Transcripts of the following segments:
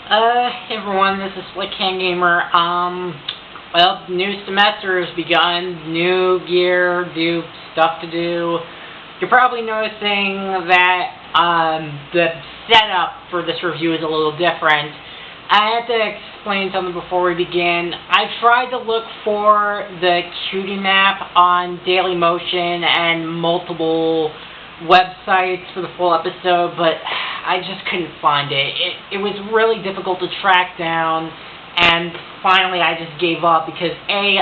Hey everyone, this is Slick-Hand Gamer. Well, new semester has begun, new gear, new stuff to do. You're probably noticing that the setup for this review is a little different. I have to explain something before we begin. I tried to look for the Cutie Map on Dailymotion and multiple websites for the full episode, but I just couldn't find it. It was really difficult to track down, and finally I just gave up because A,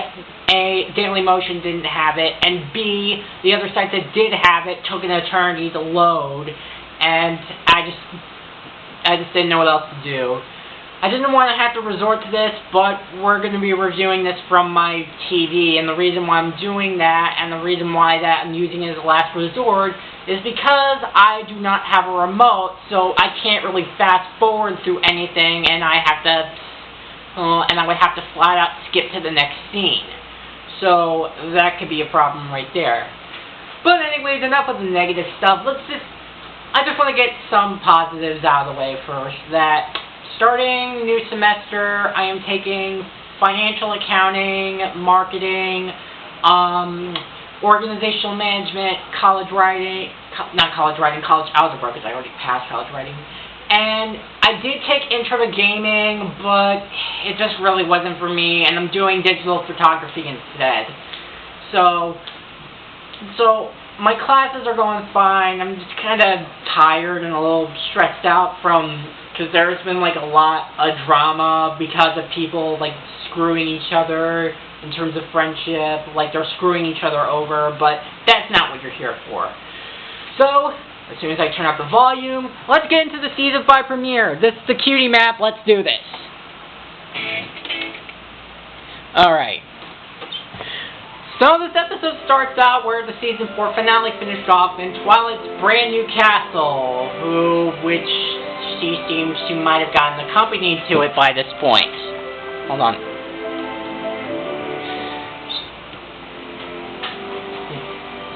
Dailymotion didn't have it, and B, the other site that did have it took an eternity to load, and I just didn't know what else to do. I didn't want to have to resort to this, but we're going to be reviewing this from my TV, and the reason why I'm doing that, and the reason why that I'm using it as a last resort, is because I do not have a remote, so I can't really fast forward through anything, and I would have to flat out skip to the next scene. So that could be a problem right there. But anyways, enough of the negative stuff. I just want to get some positives out of the way first. That starting new semester, I am taking financial accounting, marketing, organizational management, college algebra, because I already passed college writing. And I did take intro to gaming, but it just really wasn't for me, and I'm doing digital photography instead. So my classes are going fine. I'm just kind of tired and a little stressed out because there's been like a lot of drama because of people like screwing each other in terms of friendship, like they're screwing each other over, but that's not what you're here for. So, as soon as I turn up the volume, let's get into the Season 5 premiere. This is the Cutie Map, let's do this. Alright. So this episode starts out where the Season 4 finale finished off in Twilight's brand new castle, which she seems she might have gotten accompanied to it by this point. Hold on.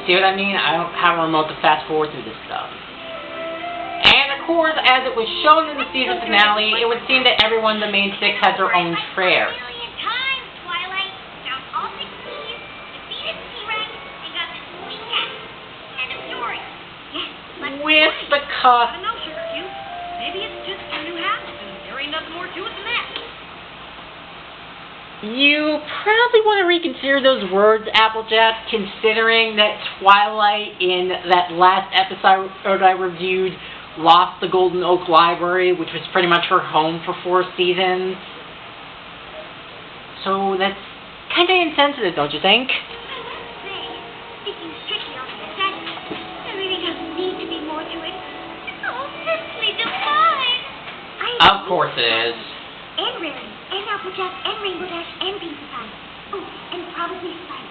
See what I mean? I don't have a remote to fast forward through this stuff. And of course, as it was shown in the season finale, it would seem that everyone in the main six has their own prayers. With the cuff. Maybe it's just your new house, and there ain't nothing more to it than that. You probably want to reconsider those words, Applejack, considering that Twilight, in that last episode I reviewed, lost the Golden Oak Library, which was pretty much her home for 4 seasons. So that's kind of insensitive, don't you think? Of course it is. And Rary, and Applejack, and Rainbow Dash, and Pinkie Pie. Oh, and probably Spike.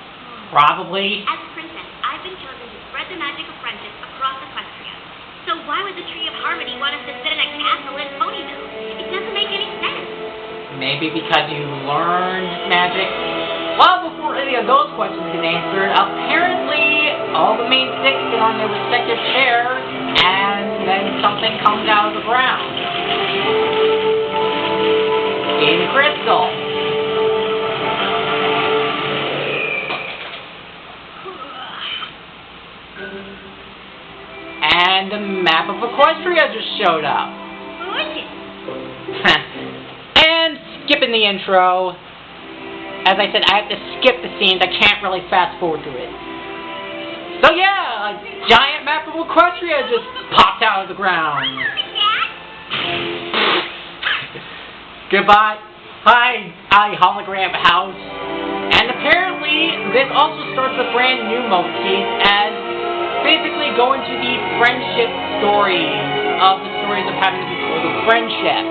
Probably. As princess, I've been chosen to spread the magic of friendship across Equestria. So why would the Tree of Harmony want us to sit in a castle in Ponyville? It doesn't make any sense. Maybe because you learned magic? Well, before any of those questions get answered, apparently all the main six get on their respective chairs, and then something comes out of the ground. In crystal. And the map of Equestria just showed up. And skipping the intro. As I said, I have to skip the scenes. I can't really fast forward through it. So yeah, a giant map of Equestria just popped out of the ground. Goodbye. Hi, hologram house. And apparently, this also starts a brand new motif as basically going to the friendship stories of the stories of having to be told of friendship.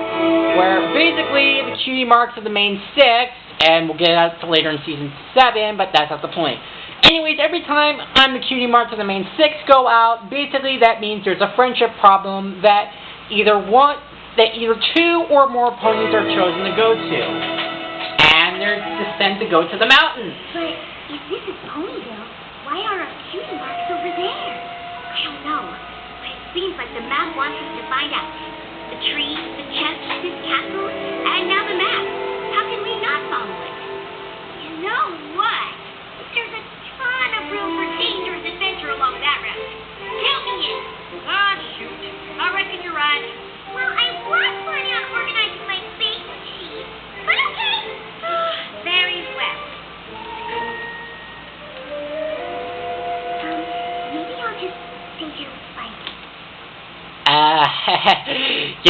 Where basically, the cutie marks are the main six, and we'll get out to later in Season 7, but that's not the point. Anyways, every time the cutie marks of the main six go out, basically that means there's a friendship problem that either 2 or more ponies are chosen to go to. And they're sent to go to the mountains. But if this is Ponyville, why are our cutie marks over there? I don't know, but it seems like the map wants us to find out. The tree, the chest, this castle,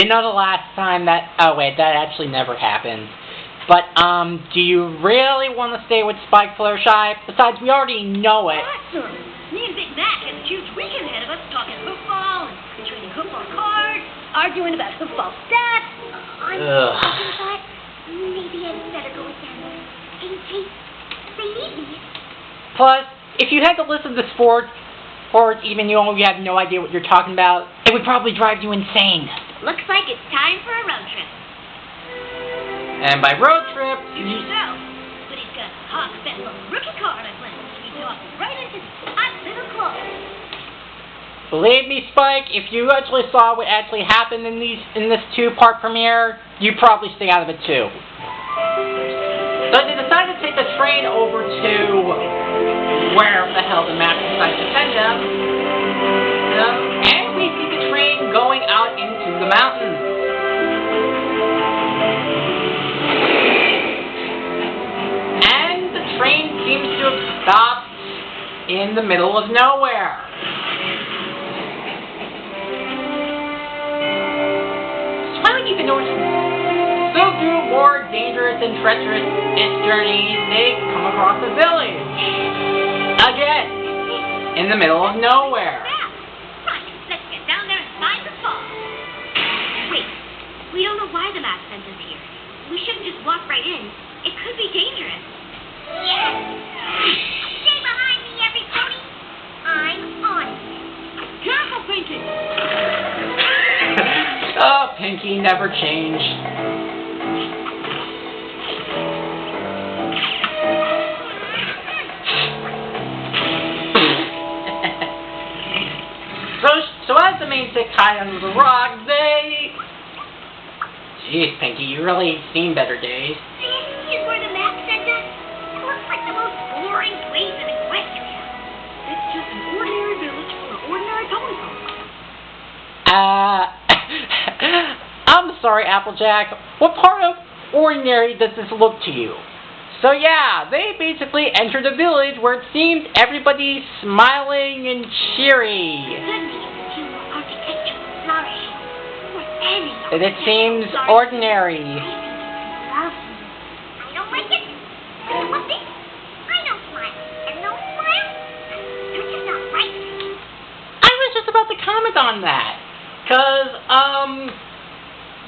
You know the last time that... Oh, wait, that actually never happened. But, do you really want to stay with Spike, Fluttershy? Besides, we already know it. Awesome! Me and Big Mac have a huge weekend ahead of us talking football and trading football cards, arguing about football stats. I thought maybe I'd better go with them in case they need me. Plus, if you had to listen to sports, or even you have no idea what you're talking about, it would probably drive you insane. Looks like it's time for a road trip. And by road trip, So, but he's got a hot special rookie card I plan to be talking right into his hot little claws. believe me, Spike, if you actually saw what actually happened in this two-part premiere, you'd probably stay out of it too. So they decided to take the train over to where the hell the map decides to send them. And we see the train going out into the mountains. And the train seems to have stopped in the middle of nowhere. So why would you ignore it? So through more dangerous and treacherous journeys, they come across a village. Again, in the middle of nowhere. Right, let's get down there and find the fall. Wait, we don't know why the map sent us here. We shouldn't just walk right in. It could be dangerous. Yes! Stay behind me, every pony. I'm on it. Careful, Pinky! Oh, Pinky never changed. So as the main six hide under the rock, they... Jeez, Pinky, you really seen better days. This is where the map sent us. It looks like the most boring place in Equestria. It's just an ordinary village for ordinary pony folk. I'm sorry, Applejack. What part of ordinary does this look to you? So yeah, they basically entered a village where it seems everybody's smiling and cheery. And it seems ordinary. I don't like it. I don't want this. I don't smile. And no smile. They're just not right. I was just about to comment on that. Cause,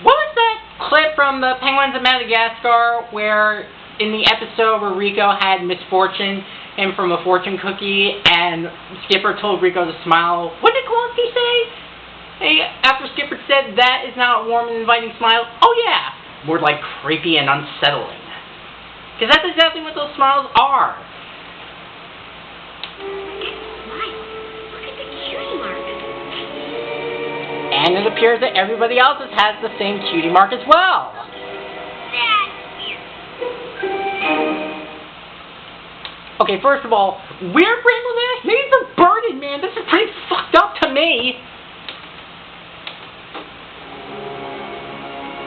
what was that clip from the Penguins of Madagascar where in the episode where Rico had misfortune and from a fortune cookie and Skipper told Rico to smile? What did Kowalski say? Hey, after Skipper said that is not a warm and inviting smile. Oh yeah, more like creepy and unsettling. Because that's exactly what those smiles are. Smile. Look at the cutie mark. And it appears that everybody else's has the same cutie mark as well. That's weird. Okay, first of all, weird Rainbow Dash? Maybe the burden, man. This is pretty fucked up to me.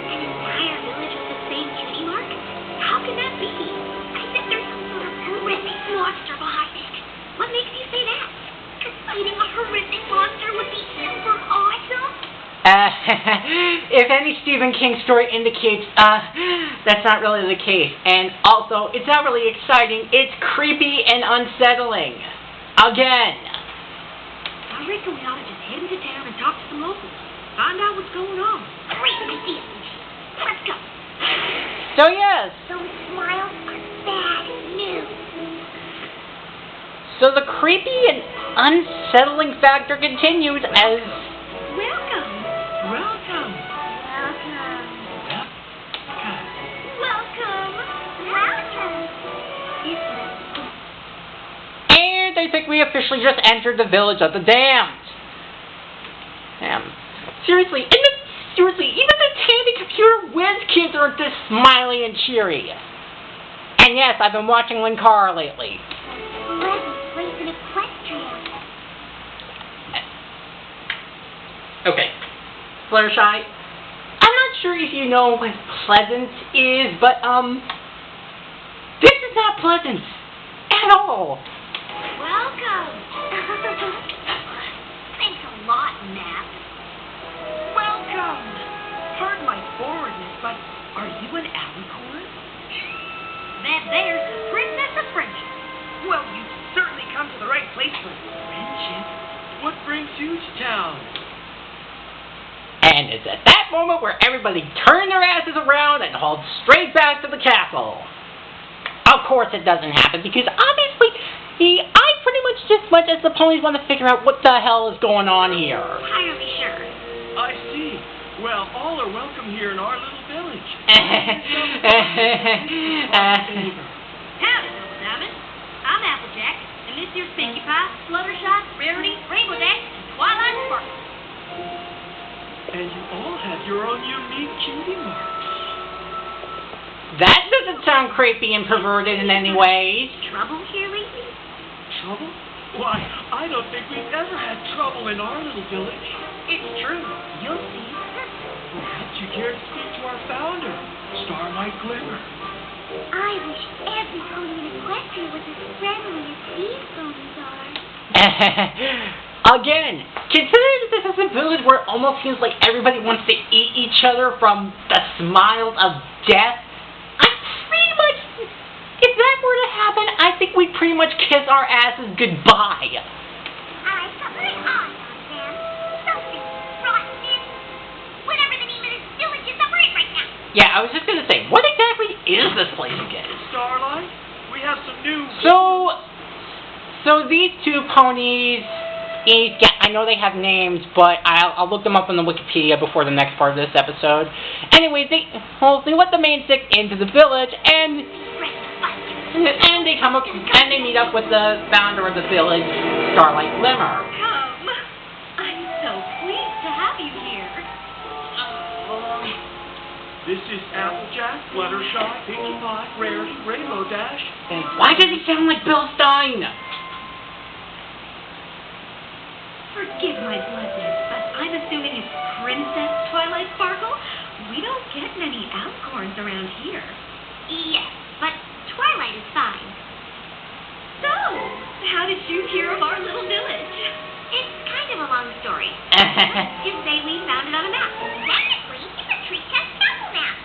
An entire village with the same cutie mark? How can that be? I bet there's some sort of horrific monster behind it. What makes you say that? Because fighting a horrific monster would be super awesome? If any Stephen King story indicates, that's not really the case. And also, it's not really exciting. It's creepy and unsettling. Again. I reckon we ought to just head into town and talk to some locals. Find out what's going on. Great idea. Let's go. So yes. Those smiles are bad news. So the creepy and unsettling factor continues as... Welcome. Welcome. And I think we officially just entered the village of the damned. Damn. Seriously, even the Tandy Computer Whiz kids aren't this smiley and cheery. And yes, I've been watching Linkara lately. Place in Equestria. Okay. Fluttershy, I'm not sure if you know what pleasant is, but, this is not pleasant at all. Welcome. Thanks a lot, Nap. Welcome. But are you an alicorn? That there's the Princess of Friendship. Well, you've certainly come to the right place for friendship. What brings you to town? And it's at that moment where everybody turned their asses around and hauled straight back to the castle. Of course it doesn't happen, because obviously, I pretty much as the ponies want to figure out what the hell is going on here. Entirely sure. I see. Well, all are welcome here in our little village. Howdy, Double Diamond. I'm Applejack, and this here's Pinkie Pie, Fluttershy, Rarity, Rainbow Dash, and Twilight Sparkle. And you all have your own unique cutie marks. That doesn't sound creepy and perverted in any way. Trouble here lately? Trouble? Why, I don't think we've ever had trouble in our little village. It's true. You'll see. Perhaps you dare to speak to our founder, Starlight Glimmer. I wish every pony in Equestria was as friendly as these ponies are. Again, considering that this is a village where it almost seems like everybody wants to eat each other from the smiles of death, I pretty much, if that were to happen, I think we'd pretty much kiss our asses goodbye. Alright, so very odd, Sam. Something rotten. Whatever the name of this village is that we're in right now. Yeah, I was just gonna say, what exactly is this place again? Starlight, we have some new... So these two ponies, I know they have names, but I'll look them up on the Wikipedia before the next part of this episode. Anyway, they let the main six into the village, and they come up and they meet up with the founder of the village, Starlight Glimmer. Come. I'm so pleased to have you here. This is Applejack, Fluttershy, Pinkie Pie, Rarity, Rainbow Dash. And why does he sound like Bill Stein? Forgive my bluntness, but I'm assuming it's Princess Twilight Sparkle. We don't get many alicorns around here. Yes, but Twilight is fine. So, how did you hear of our little village? It's kind of a long story. Let's just say we found it on a map. Technically, it's a tree test travel map.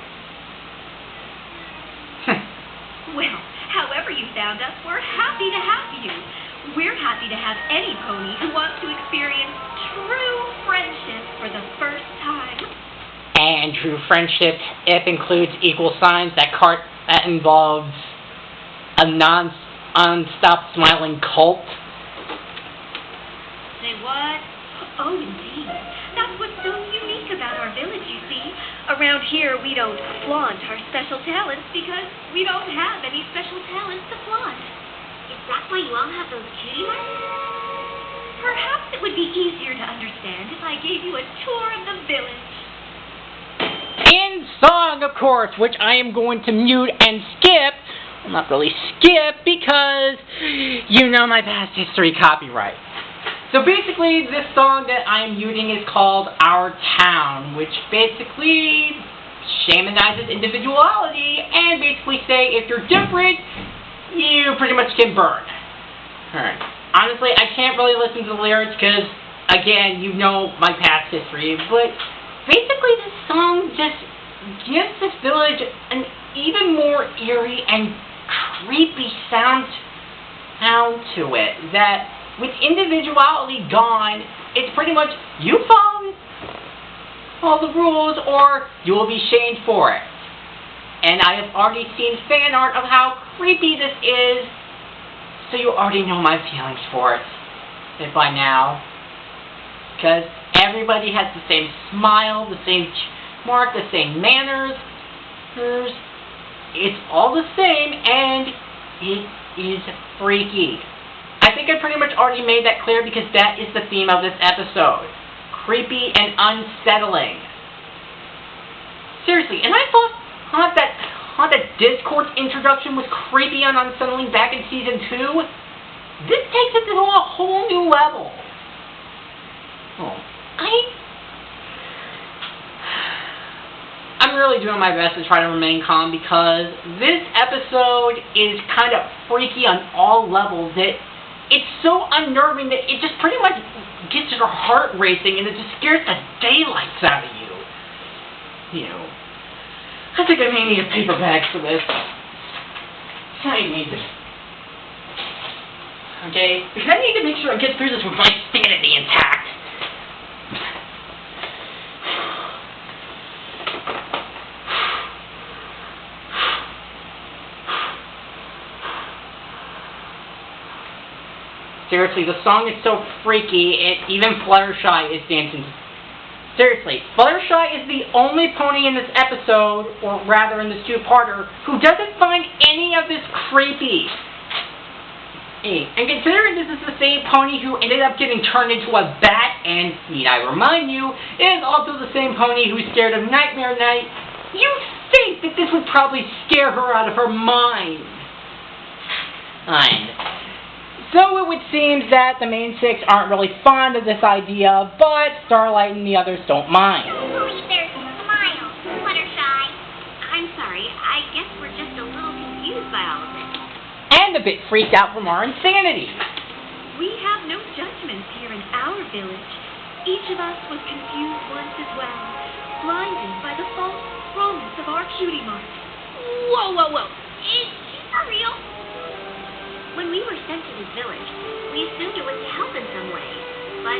Well, however you found us, we're happy to have you. We're happy to have any pony who wants to experience true friendship for the first time. And true friendship, it includes equal signs, that involves a non-stop smiling cult. Say what? Oh, indeed. That's what's so unique about our village, you see. Around here, we don't flaunt our special talents because we don't have any special talents to flaunt. Is that why you all have those cutie marks? Perhaps it would be easier to understand if I gave you a tour of the village. In song, of course, which I am going to mute and skip. Well, not really skip, because you know my past history copyright. So basically, this song that I am muting is called Our Town, which basically shamanizes individuality and basically say if you're different, you pretty much get burned. Alright. Honestly, I can't really listen to the lyrics because, again, you know my past history, but basically this song just gives this village an even more eerie and creepy sound to it, that with individuality gone, it's pretty much you follow all the rules or you will be shamed for it. And I have already seen fan art of how creepy this is, so you already know my feelings for it by now. Because everybody has the same smile, the same mark, the same manners. It's all the same, and it is freaky. I think I pretty much already made that clear because that is the theme of this episode. Creepy and unsettling. Seriously, and I thought that Discord's introduction was creepy and unsettling back in Season 2. This takes it to a whole new level. I'm really doing my best to try to remain calm because this episode is kind of freaky on all levels. It's so unnerving that it just pretty much gets your heart racing and it just scares the daylights out of you. You know. I think I may need a paper bag for this. I need this. Okay? Because I need to make sure I get through this with my sanity intact. Seriously, the song is so freaky, even Fluttershy is dancing. Seriously, Fluttershy is the only pony in this episode, or rather in this two-parter, who doesn't find any of this creepy. And considering this is the same pony who ended up getting turned into a bat, and need I remind you, is also the same pony who's scared of Nightmare Night, you think that this would probably scare her out of her mind. So it would seem that the main six aren't really fond of this idea, but Starlight and the others don't mind. Who's there? Smile, Fluttershy. I'm sorry, I guess we're just a little confused by all of this. And a bit freaked out from our insanity. We have no judgments here in our village. Each of us was confused once as well, blinded by the false promise of our Cutie Map. Whoa. Is she for real? When we were sent to this village, we assumed it was to help in some way. But,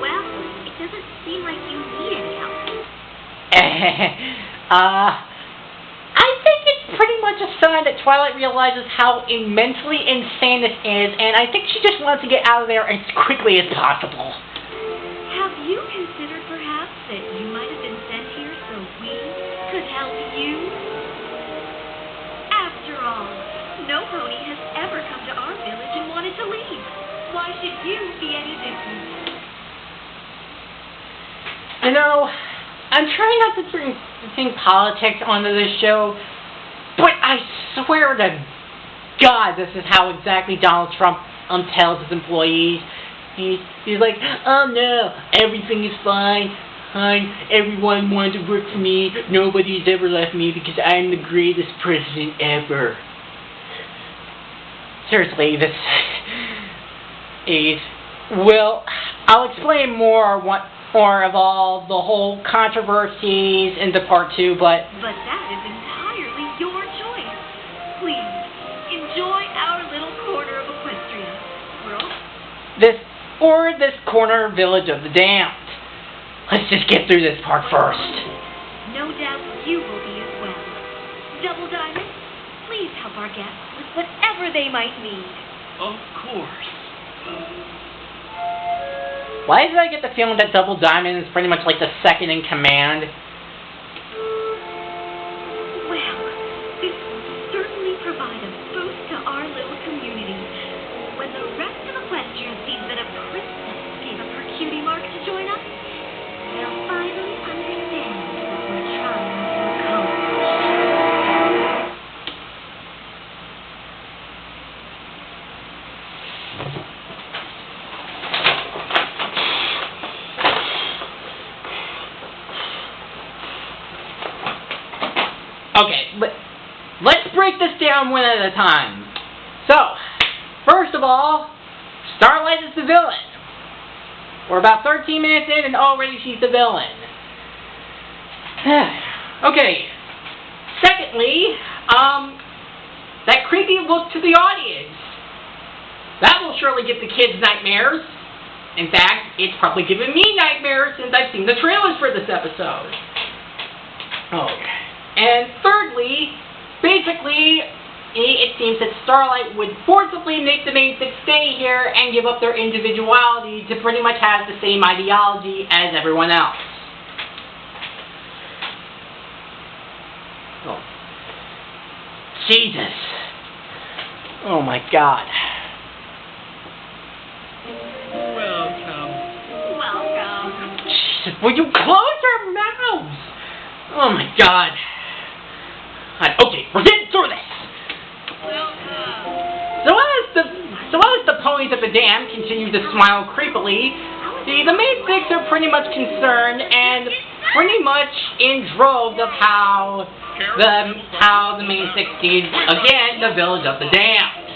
well, it doesn't seem like you need any help. I think it's pretty much a sign that Twilight realizes how mentally insane this is, and I think she just wants to get out of there as quickly as possible. Have you considered perhaps that you might have been sent here so we could help you? After all, no pony has ever come to our village and wanted to leave. Why should you be any different? You know, I'm trying not to bring politics onto this show, but I swear to God this is how exactly Donald Trump tells his employees. He's like, oh no, everything is fine. Everyone wanted to work for me. Nobody's ever left me because I'm the greatest president ever. Seriously, this is... Well, I'll explain more of all the whole controversies into part 2, but that is entirely your choice. Please, enjoy our little corner of Equestria, world. This corner village of the damned. Let's just get through this part first. No doubt you will be as well. Double Diamond, please help our guests with whatever they might need. Of course. Why did I get the feeling that Double Diamond is pretty much like the second in command? Well, this will certainly provide a boost to our little community. When the rest of Equestria sees that a princess gave up her cutie mark to join us, they'll finally understand what we're trying to accomplish. Okay, let's break this down one at a time. So, first of all, Starlight is the villain. We're about 13 minutes in and already she's the villain. Okay, secondly, that creepy look to the audience. That will surely give the kids nightmares. In fact, it's probably given me nightmares since I've seen the trailers for this episode. Okay. And thirdly, basically, it seems that Starlight would forcibly make the main six stay here and give up their individuality to pretty much have the same ideology as everyone else. Oh. Jesus. Oh my God. Welcome. Jesus, will you close your mouths? Oh my God. Okay, we're getting through this. So as the ponies of the dam continue to smile creepily, the main six are pretty much concerned and pretty much in droves of how the main six sees again the village of the damned.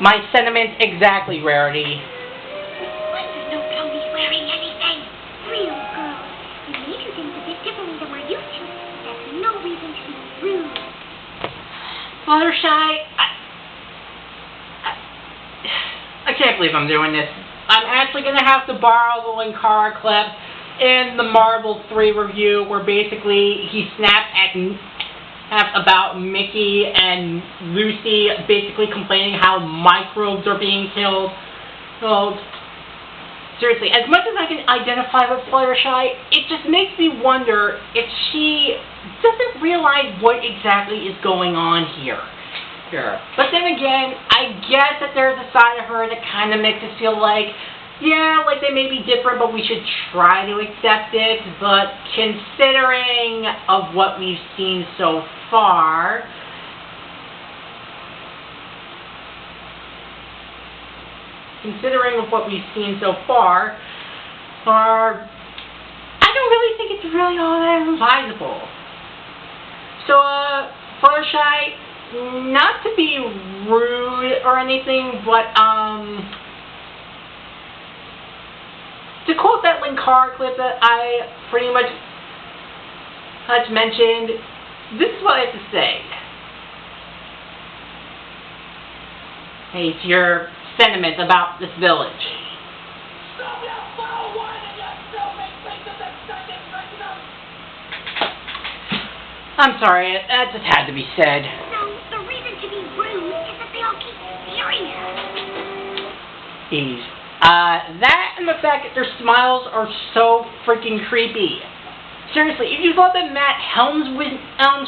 My sentiments exactly, Rarity. Fluttershy, I can't believe I'm doing this. I'm actually going to have to borrow the Linkara clip in the Marvel 3 review where basically he snapped about Mickey and Lucy basically complaining how microbes are being killed. So, seriously, as much as I can identify with Fluttershy, it just makes me wonder if she doesn't realize what exactly is going on here. But then again, I guess that there's a side of her that kind of makes it feel like, yeah, like they may be different, but we should try to accept it. But considering of what we've seen so far, I don't really think it's really all that advisable. So, Fluttershy, not to be rude or anything, but, to quote that Linkara clip that I pretty much mentioned, this is what I have to say. Hey, it's your sentiments about this village. I'm sorry, that just had to be said. So, the reason to be rude is that they all keep staring at us. Jeez. That and the fact that their smiles are so freaking creepy. Seriously, if you thought that Matt Helms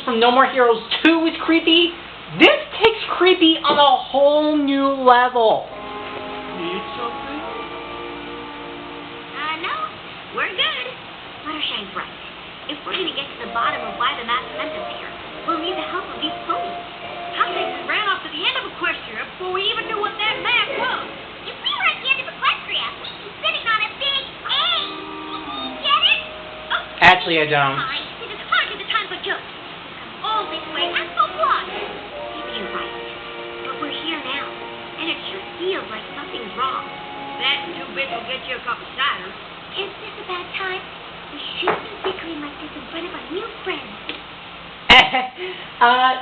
from No More Heroes 2 was creepy, this takes creepy on a whole new level. Need something? No, we're good. Fluttershy's right. If we're gonna get to the bottom of why the map sent us here, we'll need the help of these ponies. How they ran off to the end of Equestria before we even knew what that map was. If we were at the end of Equestria, we'd be sitting on a big A. Get it? Oh, Actually, I don't. fine. It is hardly the time for jokes. All this way and so what? Maybe you're right. But we're here now, and it sure feels like something's wrong. That and 2 bits will get you a cup of cider. Is this a bad time? We shouldn't be bickering like this in front of our new friends.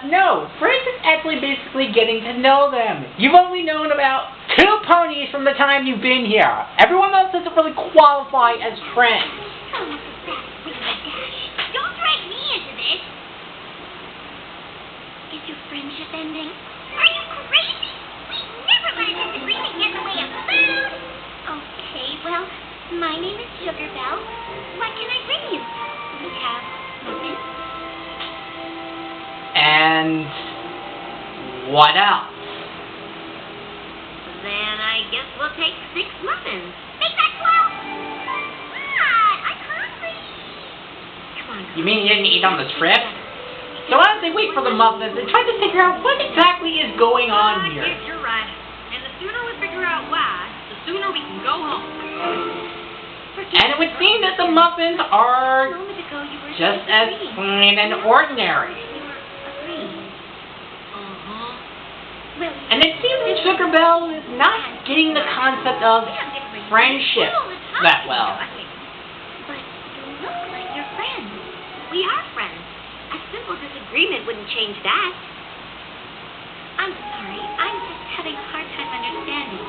No. Friends is actually basically getting to know them. You've only known about 2 ponies from the time you've been here. Everyone else doesn't really qualify as friends. Oh, Mrs. Sass, with my dash. Don't drag me into this. Is your friendship ending? Are you crazy? We never let a disagreement get in the way of food. Okay, well, my name is Sugar Bell. What can I bring you? We have muffins. And what else? Then I guess we'll take 6 muffins. Make that 12. God, I'm hungry. Come on. You mean you didn't eat on the trip? So as they wait for the muffins, they try to figure out what exactly is going on I here. guess you're right. And the sooner we figure out why, the sooner we can go home. And it would seem that the muffins are A moment ago you were just as disagreeing. plain and ordinary. You were agreeing. Uh-huh. Well, And it seems that Sugar Bell is not getting the concept of we have different friendship all the time, that well. I think. But you look like you're friends. We are friends. A simple disagreement wouldn't change that. I'm sorry. I'm just having a hard time understanding.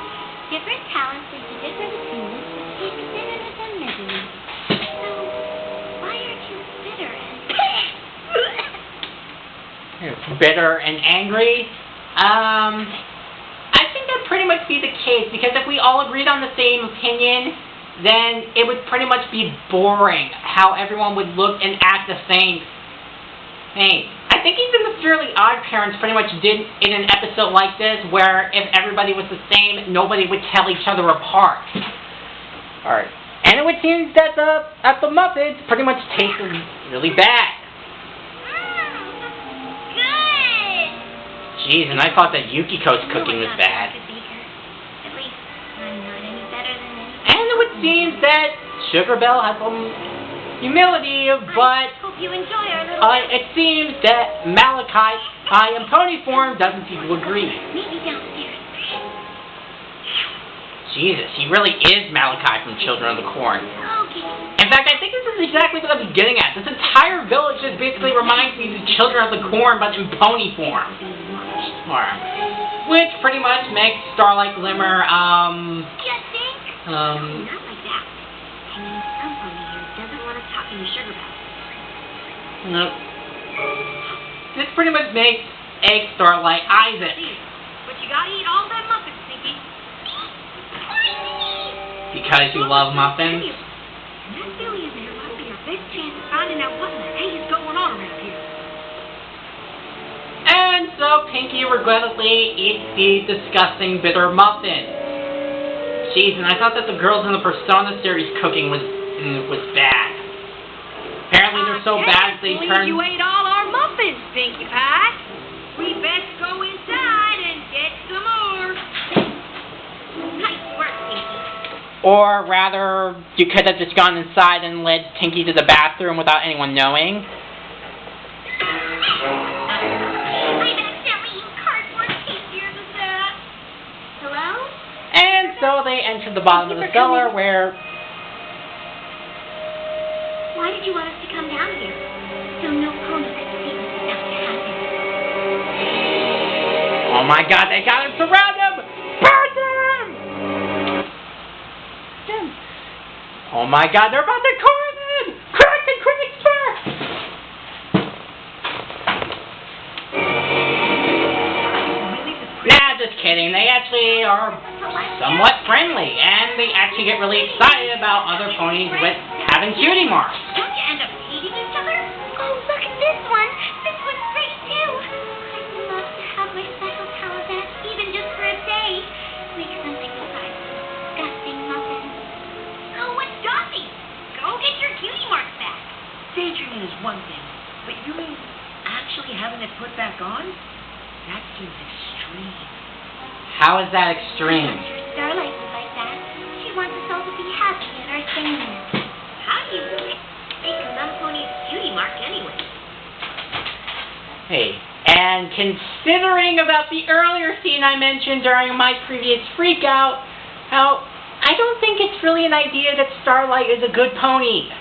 Different talents lead to different opinions, which take us in a different measures. So, why aren't you bitter and... Bitter and angry? I think that'd pretty much be the case, because if we all agreed on the same opinion, then it would pretty much be boring how everyone would look and act the same. Hey, I think even the Fairly Odd Parents pretty much did in an episode like this, where if everybody was the same, nobody would tell each other apart. Alright. And it would seem that the Muppets pretty much tasted really bad. Good! Jeez, and I thought that Yukiko's cooking was bad. At least, I'm not any better than any... And it would seem that Sugar Bell has some humility, but hope you enjoy our little... it seems that Malachi, in pony form, doesn't seem to agree. Meet me downstairs. Jesus, he really is Malachi from Children of the Corn. Okay. In fact, I think this is exactly what I was getting at. This entire village just basically reminds me of the Children of the Corn, but in pony form. Which pretty much makes Starlight Glimmer, Just think. Not like that. I mean, some pony here doesn't want us talking to Sugar about. no. This pretty much makes Egg Starlight Isaac. But you gotta eat all them muffins, Pinky. Because you love muffins? And that Billy in there might be our best chance of finding out what in the heck is going on around here. And so Pinky regrettably eats the disgusting bitter muffin. Jeez, and I thought that the girls in the Persona series cooking was bad. Apparently they're so bad they turn... You ate all our muffins, Pinkie Pie. We best go inside and get some more. Nice work, Pinky. Or rather, you could have just gone inside and led Pinky to the bathroom without anyone knowing. I've accidentally eaten cardboard tastier than that. Hello? And so they entered the bottom of the cellar where... Why did you want us to come down here? So no pony could see what's about to happen. Oh my god, they got him! Surround him! Burn them! Oh my god, they're about to corner him! Crack and Christopher! Nah, just kidding. They actually are somewhat friendly, and they actually get really excited about other ponies with having cutie marks. Don't you end up hating each other? Oh, look at this one. This one's pretty too. I'd love to have my special talent back, even just for a day. Make something besides disgusting muffins. Oh, what's Dottie? Go get your cutie marks back. Daydreaming is one thing, but you mean actually having it put back on? That seems extreme. How is that extreme? I'm sure Starlight would like that. She wants us all to be happy in our sameness. How do you make a non-pony's cutie mark anyway? Hey, and considering about the earlier scene I mentioned during my previous freakout, how I don't think it's really an idea that Starlight is a good pony.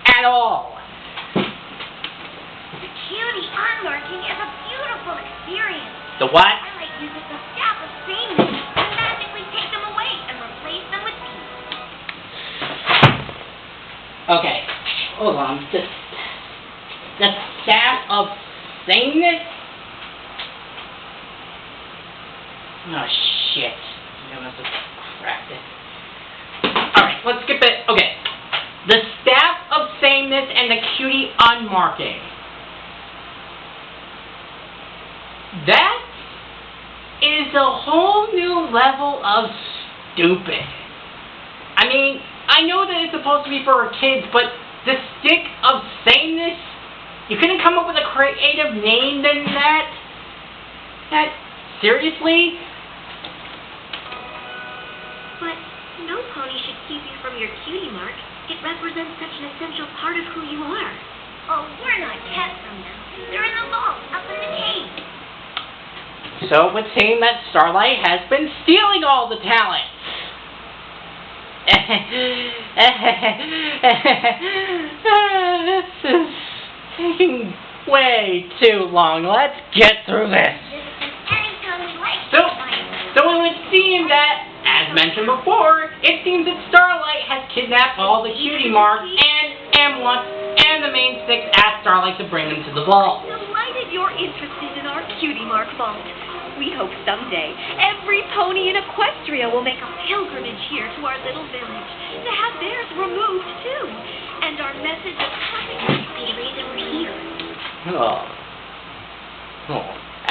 At all. The cutie unmarking is a beautiful experience. The what? Starlight uses the staff of sameness to magically take them away and replace them with peace. Okay, hold on. The staff of sameness? Oh, shit. I must have cracked it. Alright, let's skip it. Okay. The staff of sameness and the cutie unmarking. That is a whole new level of stupid. I mean, I know that it's supposed to be for our kids, but the stick of sameness? You couldn't come up with a creative name than that? Seriously? But no pony should keep you from your cutie mark. It represents such an essential part of who you are. Oh, we're not kept from them. They're in the vault, up in the cave. So it would seem that Starlight has been stealing all the talents. This is taking way too long. Let's get through this. So it would seem that, as mentioned before, it seems that Starlight has kidnapped all the cutie marks and Amulets and the main six asked Starlight to bring them to the vault. Delighted you're interested in our cutie mark vault. We hope someday every pony in Equestria will make a pilgrimage here to our little village to have theirs removed too. And our message of happiness be the reason we're here.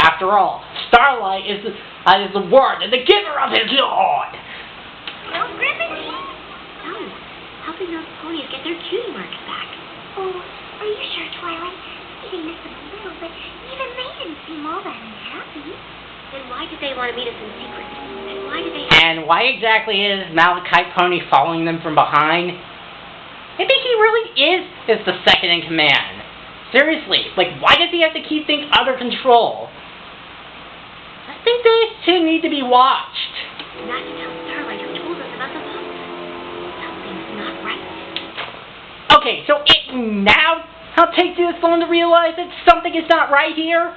After all, Starlight is the word and the giver of his Lord. No, Griffin? No. Helping those ponies get their cutie marks back. Oh, are you sure, Twilight? We missed them a little, but even they didn't seem all that unhappy. Then why did they want to meet us in secret? And why did they... And why exactly is Malachite Pony following them from behind? Maybe he really is the second in command. Seriously, like, why does he have to keep things under control? I think these two need to be watched. Not to tell Starlight who told us about the vault. Something's not right. Okay, so now I'll take this long to realize that something is not right here?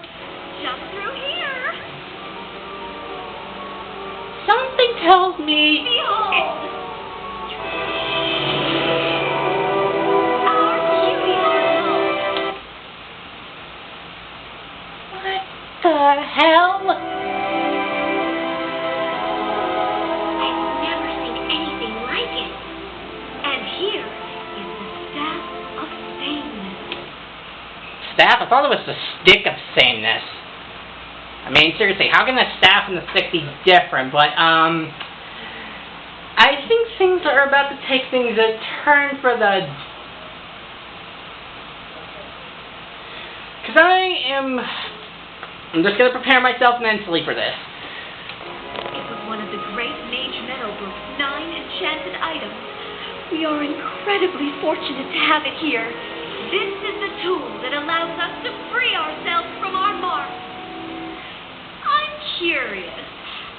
Jump through here. something tells me... Behold! Our Cutie Map. What the hell? I've never seen anything like it. And here is the staff of sameness. Staff? I thought it was the stick of sameness. I mean, seriously, how can the staff and the stick be different? But, I think things are about to take things a turn for the... Because I'm just going to prepare myself mentally for this. It was one of the great Mage Meadowbrook's 9 enchanted items. We are incredibly fortunate to have it here. This is the tool that allows us to free ourselves from our marks. I'm curious.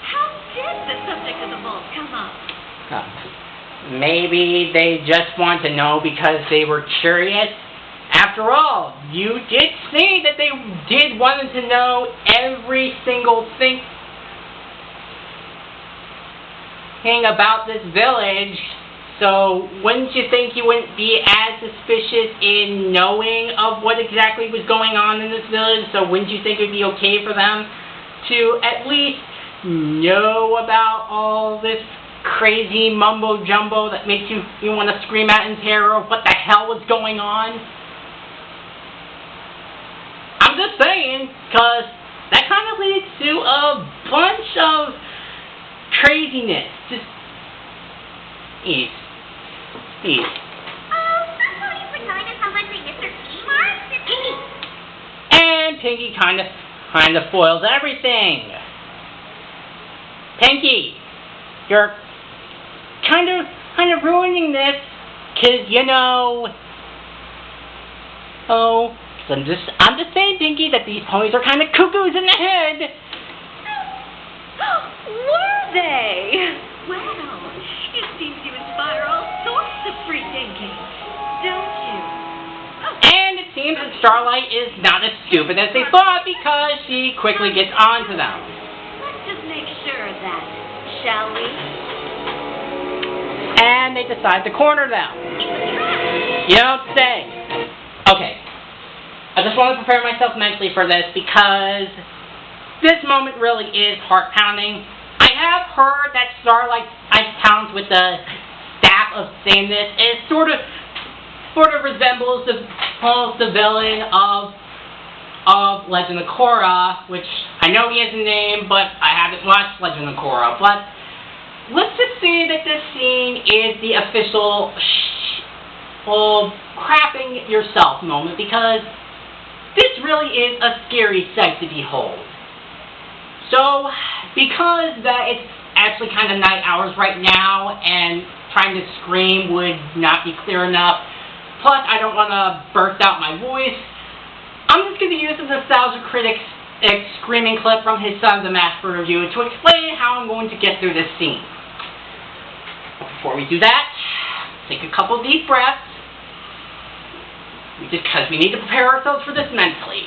How did the subject of the vault come up? Maybe they just want to know because they were curious. After all, you did say that they did want to know every single thing about this village. So wouldn't you think you wouldn't be as suspicious in knowing of what exactly was going on in this village? So wouldn't you think it would be okay for them to at least know about all this crazy mumbo jumbo that makes you want to scream out in terror of what the hell was going on? I'm just saying, because that kind of leads to a bunch of craziness. Just ease. Some ponies would tell us how much we miss their cutie marks. Pinky! And Pinky kind of spoils everything. Pinky, you're kind of ruining this, 'cause you know. Oh, so I'm just saying, Pinky, that these ponies are kind of cuckoos in the head. Were they? Well, it seems you inspire all sorts of free thinking, don't you? And it seems that Starlight is not as stupid as they thought because she quickly gets onto them. Let's just make sure of that, shall we? And they decide to corner them. It's a trap! You don't say. Okay. I just want to prepare myself mentally for this because this moment really is heart-pounding. I have heard that Starlight Ice Pounds with the staff of sameness is sort of resembles the villain of Legend of Korra, which I know he has a name, but I haven't watched Legend of Korra. But let's just say that this scene is the official crapping yourself moment, because this really is a scary sight to behold. So, because it's actually kind of night hours right now, and trying to scream would not be clear enough, plus I don't want to burst out my voice, I'm just going to use the Nostalgia Critic's screaming clip from his Sons of Master review to explain how I'm going to get through this scene. But before we do that, take a couple deep breaths, because we need to prepare ourselves for this mentally.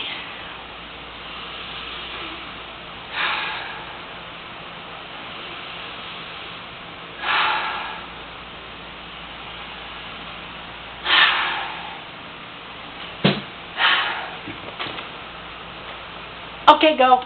Okay, go.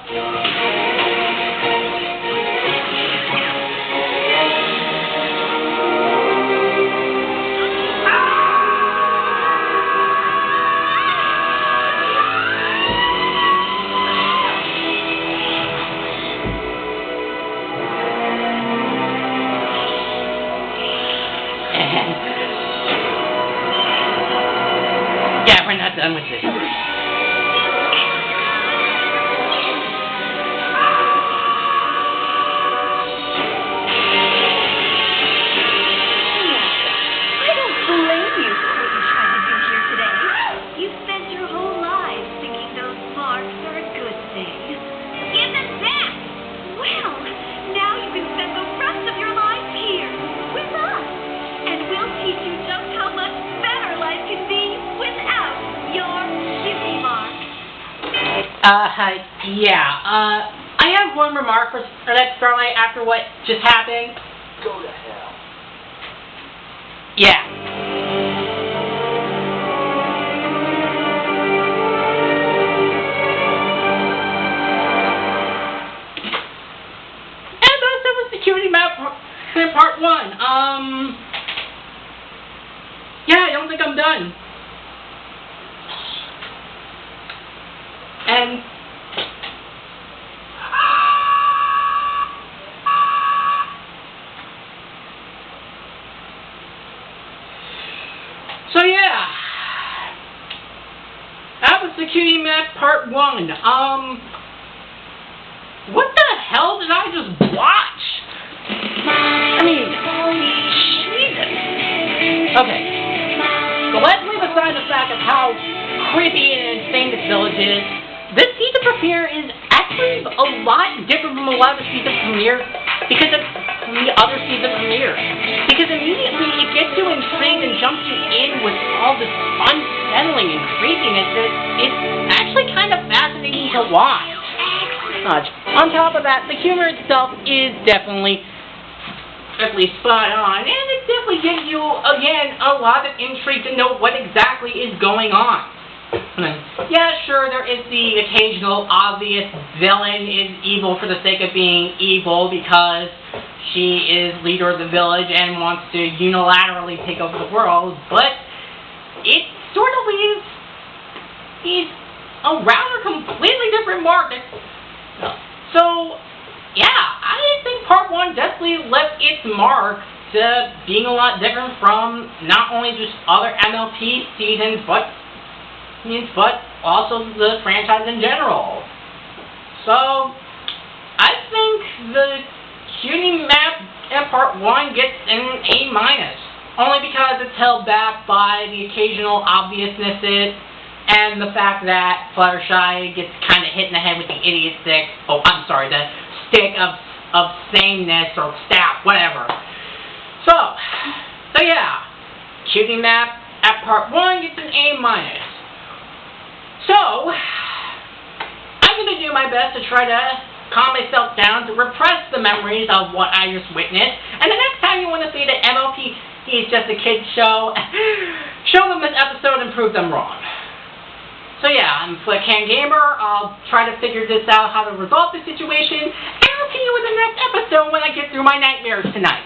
Yeah, we're not done with this. I I have one remark for that Starlight after what just happened. Go to hell. Yeah. And that was the Cutie Map part 1. Yeah, I don't think I'm done. And so yeah, that was the Cutie Map part 1. What the hell did I just watch? I mean, Jesus. Okay, so let's leave aside the fact of how creepy and insane this village is. This season premiere is actually a lot different from a lot of the season premiere because of the other season premiere. Because immediately it gets you intrigued and jumps you in with all this unsettling and creepiness that it's actually kind of fascinating to watch. On top of that, the humor itself is definitely spot on, and it definitely gives you, again, a lot of intrigue to know what exactly is going on. Yeah, sure, there is the occasional obvious villain is evil for the sake of being evil because she is leader of the village and wants to unilaterally take over the world, but it sort of leaves a rather completely different market. So, yeah, I think part 1 definitely left its mark to being a lot different from not only just other MLP seasons, but also the franchise in general. So, I think the Cutie Map part 1 gets an A-, only because it's held back by the occasional obviousnesses and the fact that Fluttershy gets kind of hit in the head with the idiot stick. Oh, I'm sorry, the stick of sameness or staff, whatever. So yeah, Cutie Map at part 1 gets an A-. So, I'm going to do my best to try to calm myself down, to repress the memories of what I just witnessed, and the next time you want to see that MLP is just a kid's show, show them this episode and prove them wrong. So yeah, I'm Flickhan Gamer. I'll try to figure this out, how to resolve the situation, and I'll see you in the next episode when I get through my nightmares tonight.